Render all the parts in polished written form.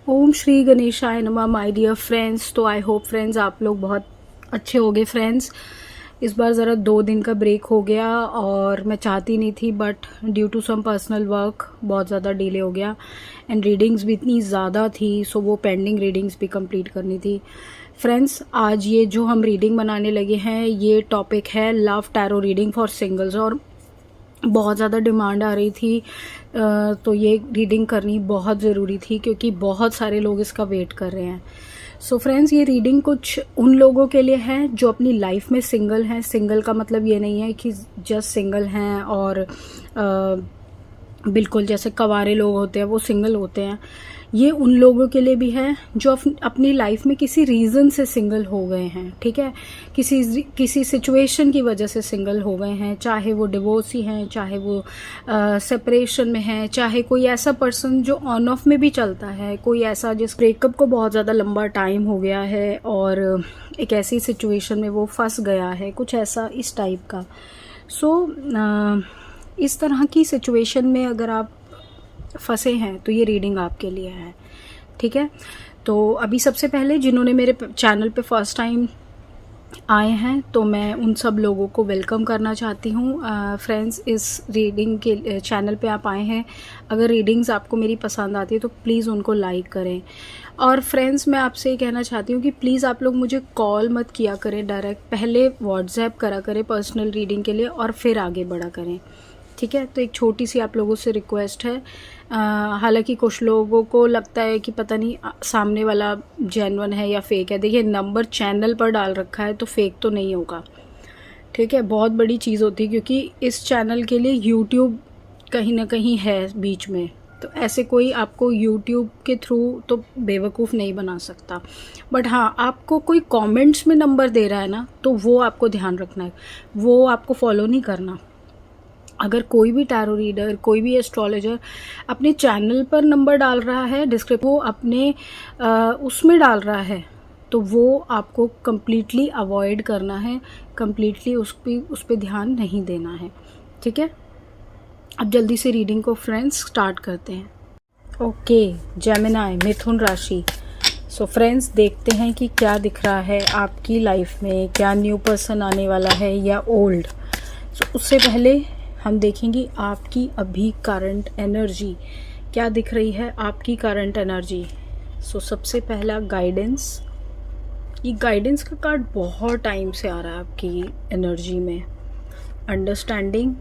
ओम श्री गणेशाय नमः my dear friends. तो आई होप फ्रेंड्स आप लोग बहुत अच्छे होंगे फ्रेंड्स। इस बार ज़रा 2 दिन का ब्रेक हो गया और मैं चाहती नहीं थी, but due to some personal work बहुत ज़्यादा डिले हो गया एंड रीडिंग्स भी इतनी ज़्यादा थी, सो वो पेंडिंग रीडिंग्स भी कंप्लीट करनी थी। फ्रेंड्स, आज ये जो हम रीडिंग बनाने लगे हैं ये टॉपिक है love tarot reading for singles, और बहुत ज़्यादा डिमांड आ रही थी, तो ये रीडिंग करनी बहुत ज़रूरी थी क्योंकि बहुत सारे लोग इसका वेट कर रहे हैं। सो फ्रेंड्स, ये रीडिंग कुछ उन लोगों के लिए है जो अपनी लाइफ में सिंगल हैं। सिंगल का मतलब ये नहीं है कि जस्ट सिंगल हैं और बिल्कुल जैसे कवारे लोग होते हैं वो सिंगल होते हैं। ये उन लोगों के लिए भी है जो अपनी लाइफ में किसी रीज़न से सिंगल हो गए हैं, ठीक है, किसी सिचुएशन की वजह से सिंगल हो गए हैं, चाहे वो डिवोर्सी हैं, चाहे वो सेपरेशन में है, चाहे कोई ऐसा पर्सन जो ऑन ऑफ में भी चलता है, कोई ऐसा जिस ब्रेकअप को बहुत ज़्यादा लंबा टाइम हो गया है और एक ऐसी सिचुएशन में वो फंस गया है, कुछ ऐसा इस टाइप का। इस तरह की सिचुएशन में अगर आप फंसे हैं तो ये रीडिंग आपके लिए है, ठीक है। तो अभी सबसे पहले जिन्होंने मेरे चैनल पे फर्स्ट टाइम आए हैं तो मैं उन सब लोगों को वेलकम करना चाहती हूँ। फ्रेंड्स, इस रीडिंग के चैनल पे आप आए हैं, अगर रीडिंग्स आपको मेरी पसंद आती है तो प्लीज़ उनको लाइक करें। और फ्रेंड्स, मैं आपसे ये कहना चाहती हूँ कि प्लीज़ आप लोग मुझे कॉल मत किया करें डायरेक्ट, पहले व्हाट्सएप करा करें पर्सनल रीडिंग के लिए और फिर आगे बढ़ा करें, ठीक है। तो एक छोटी सी आप लोगों से रिक्वेस्ट है। हालांकि कुछ लोगों को लगता है कि पता नहीं सामने वाला जेन्युइन है या फेक है। देखिए, नंबर चैनल पर डाल रखा है तो फेक तो नहीं होगा, ठीक है। बहुत बड़ी चीज़ होती है क्योंकि इस चैनल के लिए यूट्यूब कहीं ना कहीं है बीच में, तो ऐसे कोई आपको यूट्यूब के थ्रू तो बेवकूफ़ नहीं बना सकता। बट हाँ, आपको कोई कमेंट्स में नंबर दे रहा है ना, तो वो आपको ध्यान रखना है, वो आपको फॉलो नहीं करना। अगर कोई भी टैरो रीडर, कोई भी एस्ट्रोलॉजर अपने चैनल पर नंबर डाल रहा है, डिस्क्रिप्शन वो अपने उसमें डाल रहा है, तो वो आपको कम्प्लीटली अवॉइड करना है, कम्प्लीटली उस पर ध्यान नहीं देना है, ठीक है। अब जल्दी से रीडिंग को फ्रेंड्स स्टार्ट करते हैं। ओके, जेमिनी, मिथुन राशि। सो फ्रेंड्स, देखते हैं कि क्या दिख रहा है आपकी लाइफ में, क्या न्यू पर्सन आने वाला है या ओल्ड। सो उससे पहले हम देखेंगे आपकी अभी करंट एनर्जी क्या दिख रही है, आपकी करंट एनर्जी। सो सबसे पहला गाइडेंस। ये गाइडेंस का कार्ड बहुत टाइम से आ रहा है आपकी एनर्जी में। Understanding,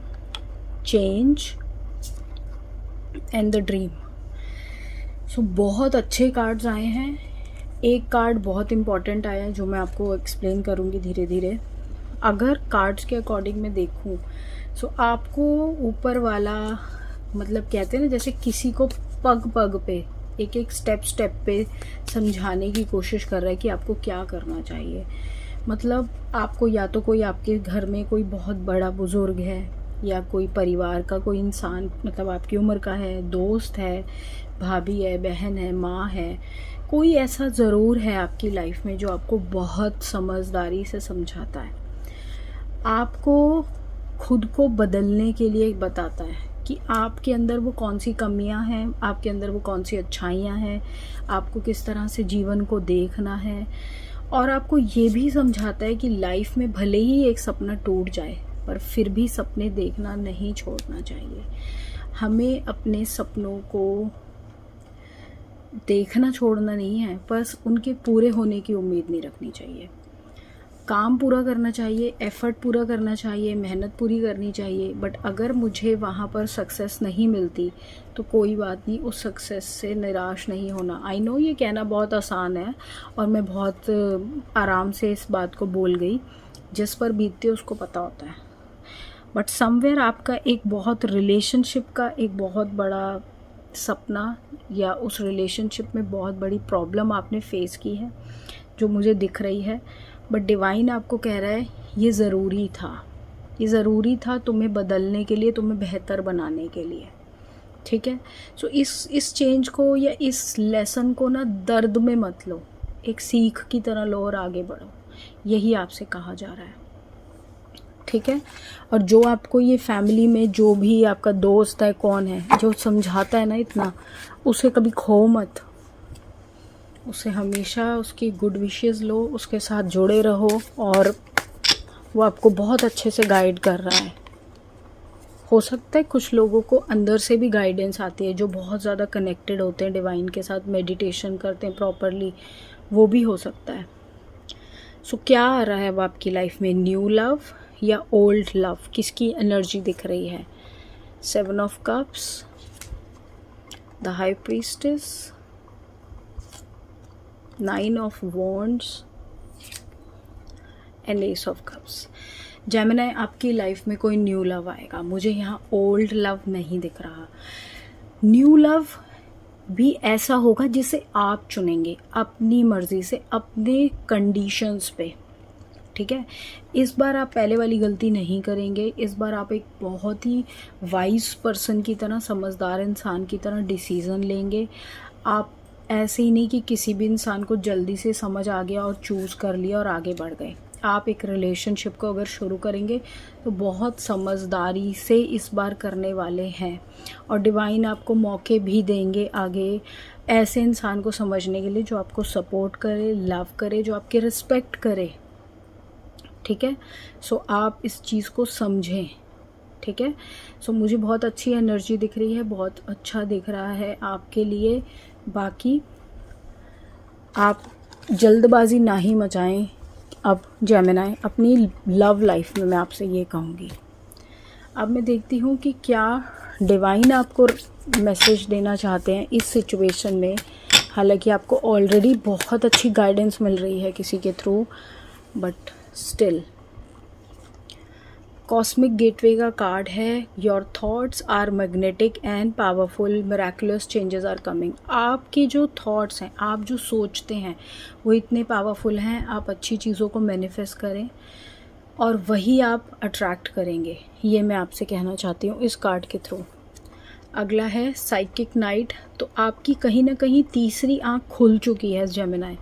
change and the dream. So बहुत अच्छे कार्ड्स आए हैं। एक कार्ड बहुत इम्पॉर्टेंट आया है जो मैं आपको एक्सप्लेन करूँगी धीरे धीरे। अगर कार्ड्स के अकॉर्डिंग मैं देखूँ सो आपको ऊपर वाला, मतलब कहते हैं ना, जैसे किसी को पग पग पे, एक एक स्टेप पे समझाने की कोशिश कर रहा है कि आपको क्या करना चाहिए। मतलब आपको या तो कोई आपके घर में कोई बहुत बड़ा बुजुर्ग है या कोई परिवार का कोई इंसान, मतलब आपकी उम्र का है, दोस्त है, भाभी है, बहन है, माँ है, कोई ऐसा ज़रूर है आपकी लाइफ में जो आपको बहुत समझदारी से समझाता है, आपको खुद को बदलने के लिए बताता है कि आपके अंदर वो कौन सी कमियां हैं, आपके अंदर वो कौन सी अच्छाइयां हैं, आपको किस तरह से जीवन को देखना है। और आपको ये भी समझाता है कि लाइफ में भले ही एक सपना टूट जाए पर फिर भी सपने देखना नहीं छोड़ना चाहिए। हमें अपने सपनों को देखना छोड़ना नहीं है, बस उनके पूरे होने की उम्मीद नहीं रखनी चाहिए। काम पूरा करना चाहिए, एफर्ट पूरा करना चाहिए, मेहनत पूरी करनी चाहिए, बट अगर मुझे वहाँ पर सक्सेस नहीं मिलती तो कोई बात नहीं, उस सक्सेस से निराश नहीं होना। आई नो ये कहना बहुत आसान है और मैं बहुत आराम से इस बात को बोल गई, जिस पर बीतती है उसको पता होता है। बट समवेयर आपका एक बहुत रिलेशनशिप का एक बहुत बड़ा सपना या उस रिलेशनशिप में बहुत बड़ी प्रॉब्लम आपने फेस की है जो मुझे दिख रही है, बट डिवाइन आपको कह रहा है ये ज़रूरी था, ये ज़रूरी था तुम्हें बदलने के लिए, तुम्हें बेहतर बनाने के लिए, ठीक है। सो इस चेंज को या इस लेसन को ना दर्द में मत लो, एक सीख की तरह लो और आगे बढ़ो, यही आपसे कहा जा रहा है, ठीक है। और जो आपको ये फैमिली में जो भी आपका दोस्त है, कौन है जो समझाता है ना इतना, उसे कभी खो मत, उसे हमेशा उसकी गुड विशेस लो, उसके साथ जुड़े रहो और वो आपको बहुत अच्छे से गाइड कर रहा है। हो सकता है कुछ लोगों को अंदर से भी गाइडेंस आती है, जो बहुत ज़्यादा कनेक्टेड होते हैं डिवाइन के साथ, मेडिटेशन करते हैं प्रॉपरली, वो भी हो सकता है। सो क्या आ रहा है अब आपकी लाइफ में, न्यू लव या ओल्ड लव, किसकी एनर्जी दिख रही है? 7 of cups, the high priestess, 9 of wands and S of cups. Gemini, आपकी लाइफ में कोई न्यू लव आएगा। मुझे यहाँ ओल्ड लव नहीं दिख रहा। न्यू लव भी ऐसा होगा जिसे आप चुनेंगे अपनी मर्जी से, अपने कंडीशंस पे, ठीक है। इस बार आप पहले वाली गलती नहीं करेंगे। इस बार आप एक बहुत ही वाइज पर्सन की तरह, समझदार इंसान की तरह डिसीज़न लेंगे। आप ऐसे ही नहीं कि किसी भी इंसान को जल्दी से समझ आ गया और चूज़ कर लिया और आगे बढ़ गए। आप एक रिलेशनशिप को अगर शुरू करेंगे तो बहुत समझदारी से इस बार करने वाले हैं, और डिवाइन आपको मौके भी देंगे आगे ऐसे इंसान को समझने के लिए जो आपको सपोर्ट करे, लव करे, जो आपके रिस्पेक्ट करे, ठीक है। सो आप इस चीज़ को समझें, ठीक है। सो मुझे बहुत अच्छी एनर्जी दिख रही है, बहुत अच्छा दिख रहा है आपके लिए। बाकी आप जल्दबाजी ना ही मचाएं अब जेमिनी अपनी लव लाइफ में, मैं आपसे ये कहूँगी। अब मैं देखती हूँ कि क्या डिवाइन आपको मैसेज देना चाहते हैं इस सिचुएशन में। हालांकि आपको ऑलरेडी बहुत अच्छी गाइडेंस मिल रही है किसी के through, but still cosmic gateway का कार्ड है। Your thoughts are magnetic and powerful, miraculous changes are coming. आपके जो थॉट्स हैं, आप जो सोचते हैं, वो इतने पावरफुल हैं। आप अच्छी चीज़ों को मैनिफेस्ट करें और वही आप अट्रैक्ट करेंगे, ये मैं आपसे कहना चाहती हूँ इस कार्ड के थ्रू। अगला है साइकिक नाइट। तो आपकी कहीं ना कहीं तीसरी आँख खुल चुकी है जेमिनी,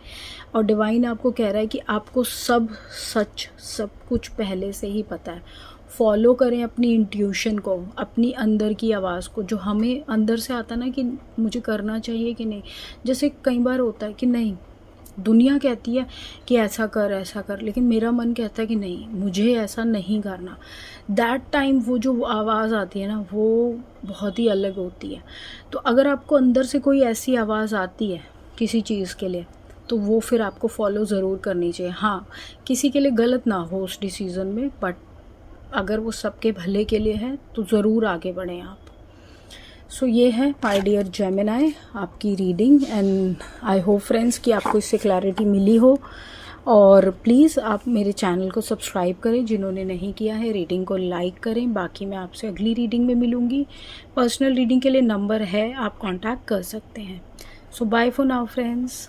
और डिवाइन आपको कह रहा है कि आपको सब सच, सब कुछ पहले से ही पता है। फॉलो करें अपनी इंट्यूशन को, अपनी अंदर की आवाज़ को, जो हमें अंदर से आता ना कि मुझे करना चाहिए कि नहीं। जैसे कई बार होता है कि नहीं, दुनिया कहती है कि ऐसा कर ऐसा कर, लेकिन मेरा मन कहता है कि नहीं, मुझे ऐसा नहीं करना। दैट टाइम वो जो आवाज़ आती है ना, वो बहुत ही अलग होती है। तो अगर आपको अंदर से कोई ऐसी आवाज़ आती है किसी चीज़ के लिए, तो वो फिर आपको फॉलो ज़रूर करनी चाहिए। हाँ, किसी के लिए गलत ना हो उस डिसीज़न में, बट अगर वो सबके भले के लिए है तो ज़रूर आगे बढ़ें आप। सो ये है माय डियर जेमिनी आपकी reading, and I hope friends कि आपको इससे क्लैरिटी मिली हो। और प्लीज़ आप मेरे चैनल को सब्सक्राइब करें जिन्होंने नहीं किया है, रीडिंग को लाइक करें। बाकी मैं आपसे अगली रीडिंग में मिलूँगी। पर्सनल रीडिंग के लिए नंबर है, आप कांटेक्ट कर सकते हैं। सो बाय फॉर नाउ फ्रेंड्स।